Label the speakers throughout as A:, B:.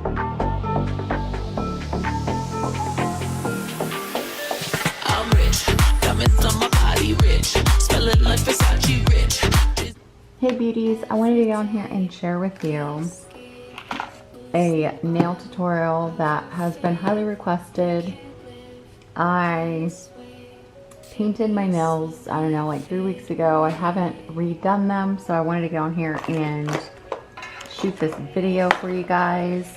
A: I'm rich, diamonds on my body rich, smelling like Versace rich.
B: Hey beauties, I wanted to go on here and share with you a nail tutorial that has been highly requested. I painted my nails, I don't know, like 3 weeks ago. I haven't redone them, so I wanted to go on here and shoot this video for you guys.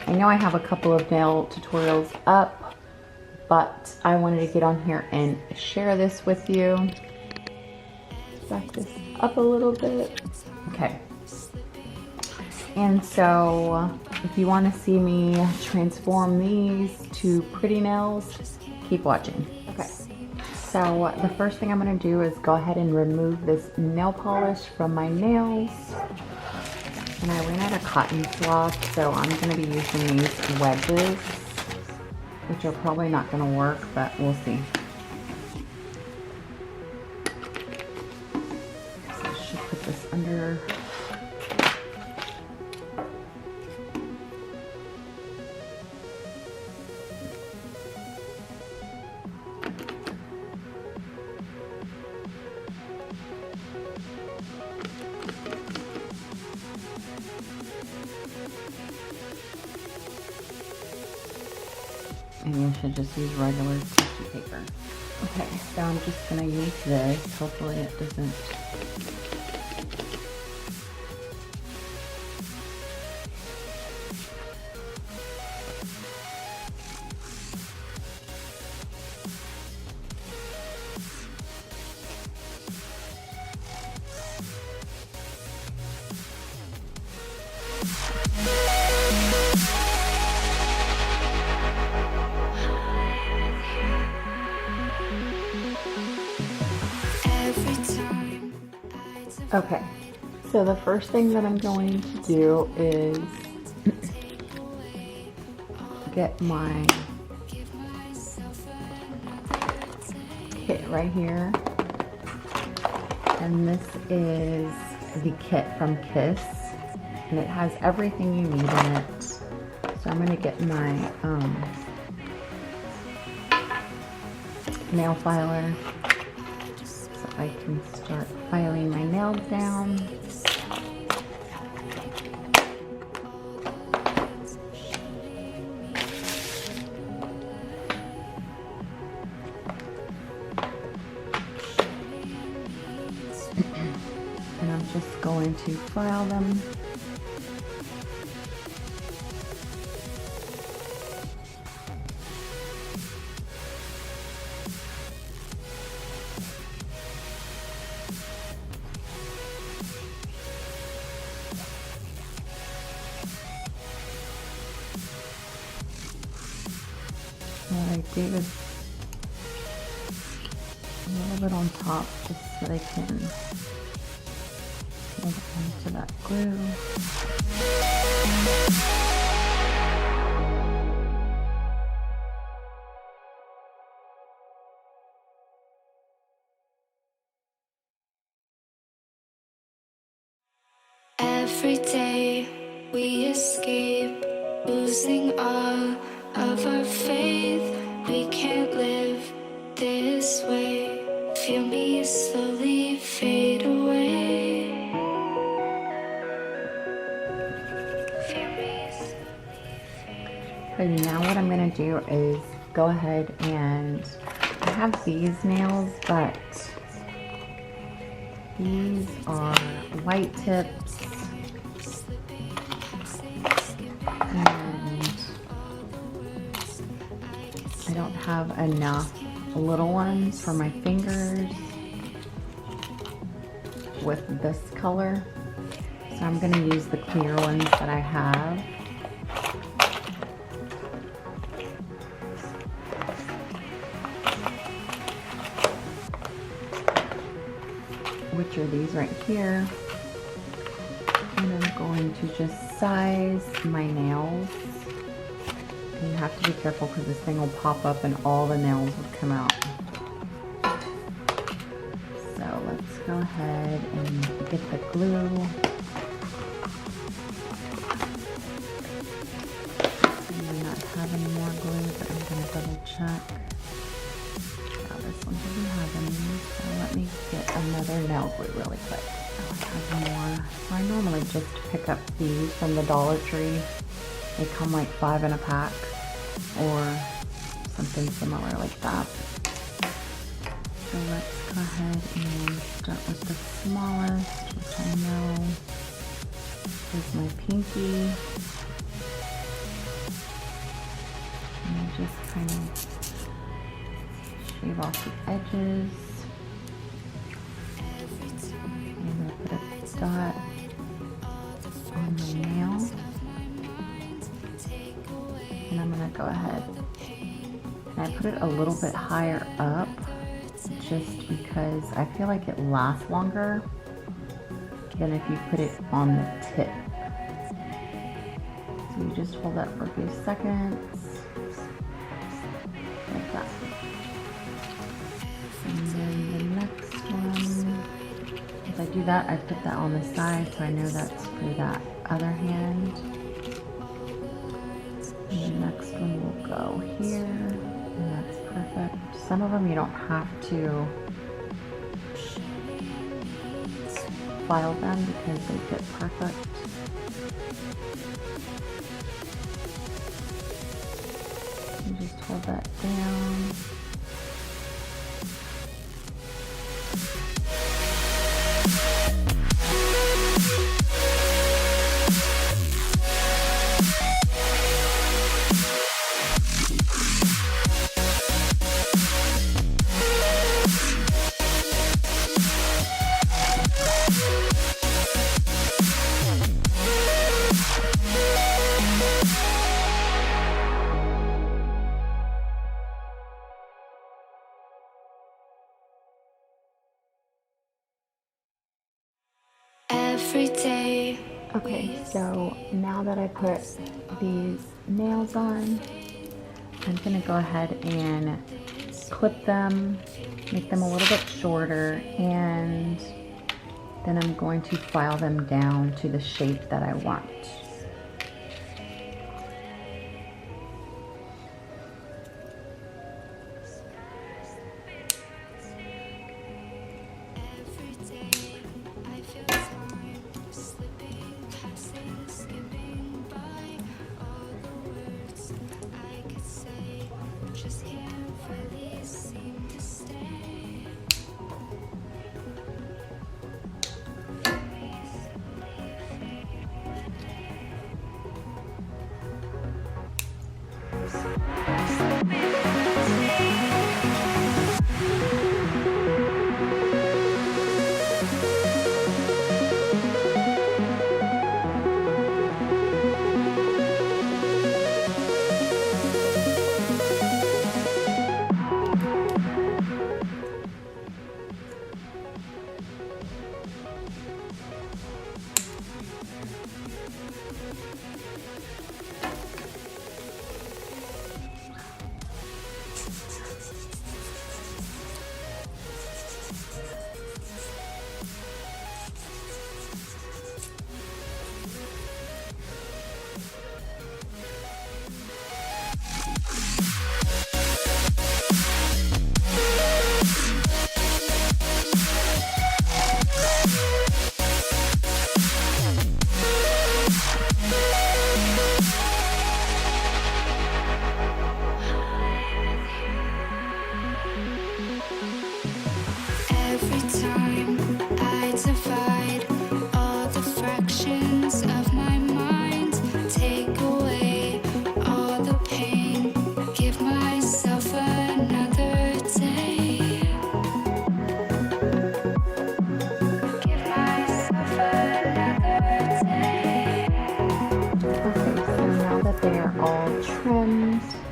B: I know I have a couple of nail tutorials up, but I wanted to get on here and share this with you. Back this up a little bit. Okay. And so if you want to see me transform these to pretty nails, keep watching. Okay. So the first thing I'm going to do is go ahead and remove this nail polish from my nails. And I ran out of cotton swab, so I'm going to be using these wedges, which are probably not going to work, but we'll see. So I should put this under. And you should just use regular tissue paper. Okay, so I'm just gonna use this. Hopefully it doesn't. Okay, so the first thing that I'm going to do is get my kit right here. And this is the kit from Kiss. And it has everything you need in it. So I'm going to get my nail filer. I can start filing my nails down. And I'm just going to file them. I gave it a little bit on top just so they can hold on to that glue.
C: Every day we escape, losing all of our faith. We can't live this way. Feel me slowly fade away. Feel me slowly fade away.
B: Okay, now what I'm going to do is go ahead and I have these nails, but these are white tips. And I don't have enough little ones for my fingers with this color. So I'm going to use the clear ones that I have. Which are these right here. And I'm going to just size my nails. And you have to be careful because this thing will pop up and all the nails will come out. So let's go ahead and get the glue. have any more glue, but I'm gonna double check. Oh, this one doesn't have any, so let me get another nail glue really quick. Oh, I have more. So I normally just pick up these from the Dollar Tree. They come like 5 in a pack, or something similar like that. So let's go ahead and start with the smallest, which I know is my pinky. And I just kind of shave off the edges. I'm going to put a dot on my nail. And I'm going to go ahead and I put it a little bit higher up just because I feel like it lasts longer than if you put it on the tip. So you just hold that for a few seconds, like that. And then the next one, as I do that, I put that on the side so I know that's for that other hand. And the next one will go here, and that's perfect. Some of them you don't have to file them because they fit perfect. You just hold that down.
C: Every day.
B: Okay, so now that I put these nails on, I'm gonna go ahead and clip them, make them a little bit shorter, and then I'm going to file them down to the shape that I want.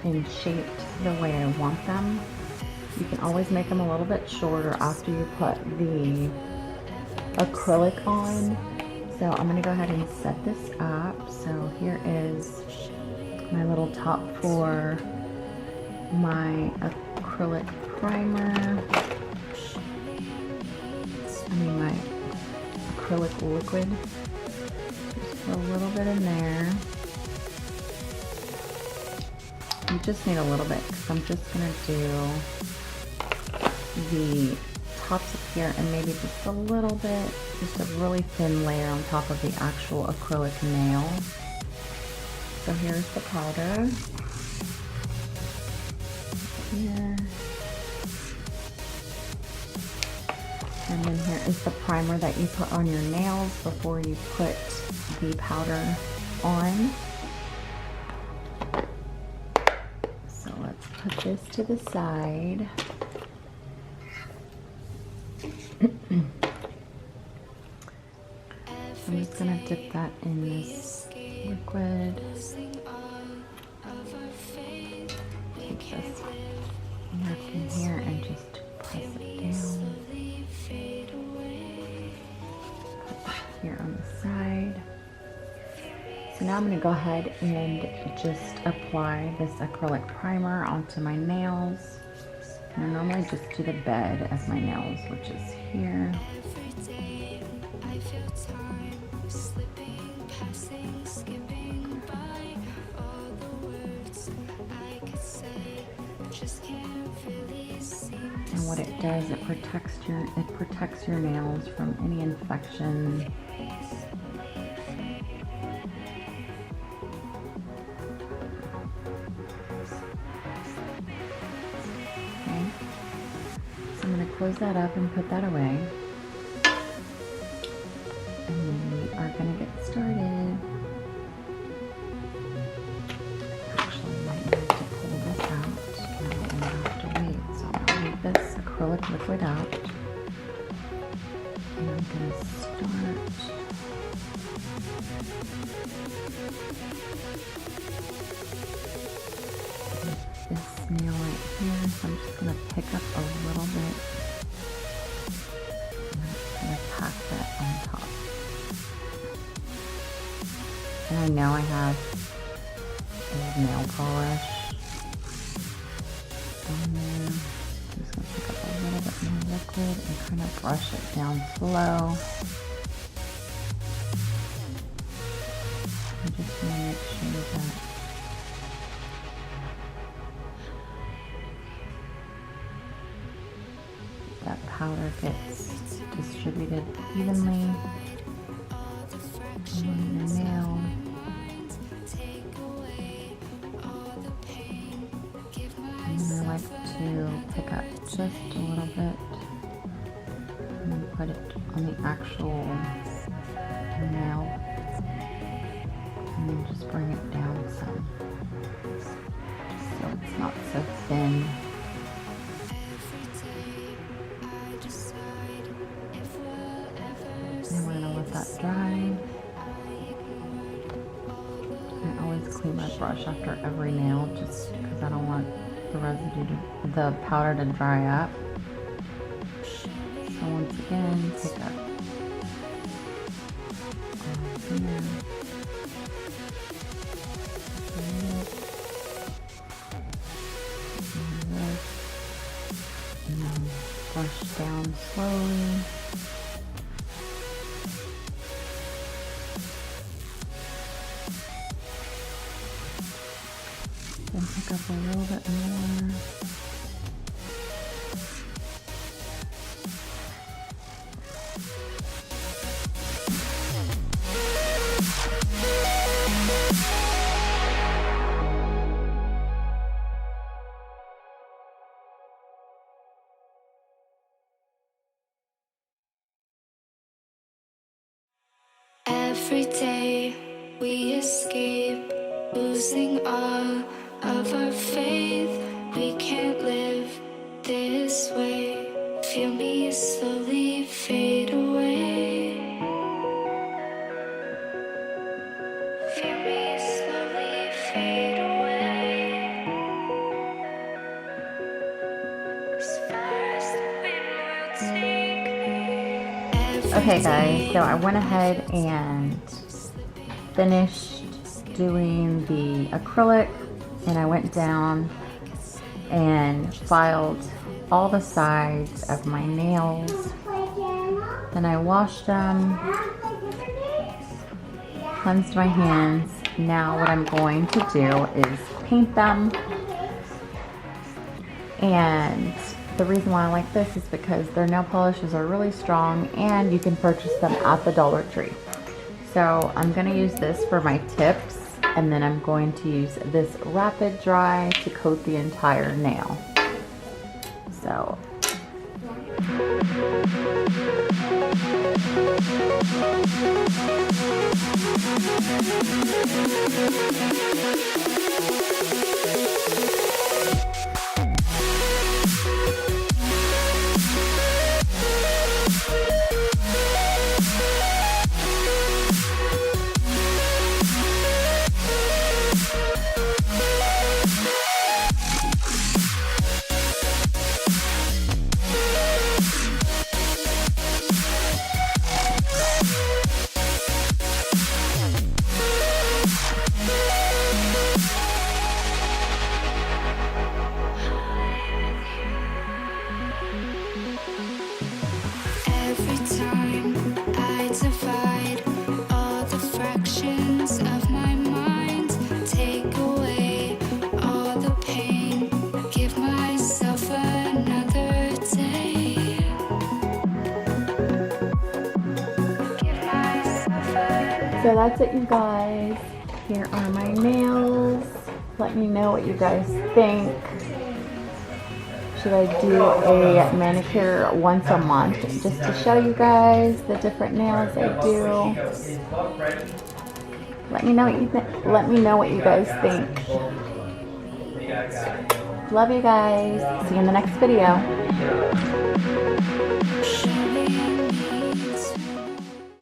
B: and shaped the way I want them. You can always make them a little bit shorter after you put the acrylic on. So I'm gonna go ahead and set this up. So here is my little top for my acrylic primer. My acrylic liquid. Just put a little bit in there. You just need a little bit because I'm just gonna do the tops up here and maybe just a little bit, just a really thin layer on top of the actual acrylic nail. So here's the powder. Here. And then here is the primer that you put on your nails before you put the powder on. So let's put this to the side. I'm just gonna dip that in this liquid. Take this napkin here and just press it down. Put that here on the side. So now I'm gonna go ahead and just apply this acrylic primer onto my nails. And I normally just do the bed as my nails, which is here. And what it does, it protects your nails from any infection. Okay. So I'm going to close that up and put that away. And then we are going to get started. Actually, I might need to pull this out. And I'm going to have to wait. So I'm going to leave this acrylic liquid out. And I'm going to start with this nail right here. So I'm just going to pick up a little bit. And I'm just going to pack that on top. And I know I have old nail polish on there. I'm just going to pick up a little bit more liquid and kind of brush it down slow. I just want to make sure that powder gets distributed evenly on your nail. And I like to pick up just a little bit and then put it on the actual nail and then just bring it down some just so it's not so thin. And we're gonna let that dry. I always clean my brush after every nail just because I don't want the powder to dry up. So once again, pick up here. And then brush down slowly. Then pick up a little bit more.
C: Every day we escape, losing all of our faith. We can't live this way. Feel me slowly fade away. Feel me slowly fade away. As far as the wind will take me.
B: Okay guys, so I went ahead and finished doing the acrylic and I went down and filed all the sides of my nails. Then I washed them, cleansed my hands. Now what I'm going to do is paint them And the reason why I like this is because their nail polishes are really strong and you can purchase them at the Dollar Tree. So I'm going to use this for my tips, and then I'm going to use this Rapid Dry to coat the entire nail. So
C: Every time I divide all the fractions of my mind, take away all the pain, give myself another day. Give myself another.
B: So that's it, you guys. Here are my nails. Let me know what you guys think. Should I do a manicure once a month just to show you guys the different nails I do? Let me know what you let me know what you guys think. Love you guys. See you in the next video.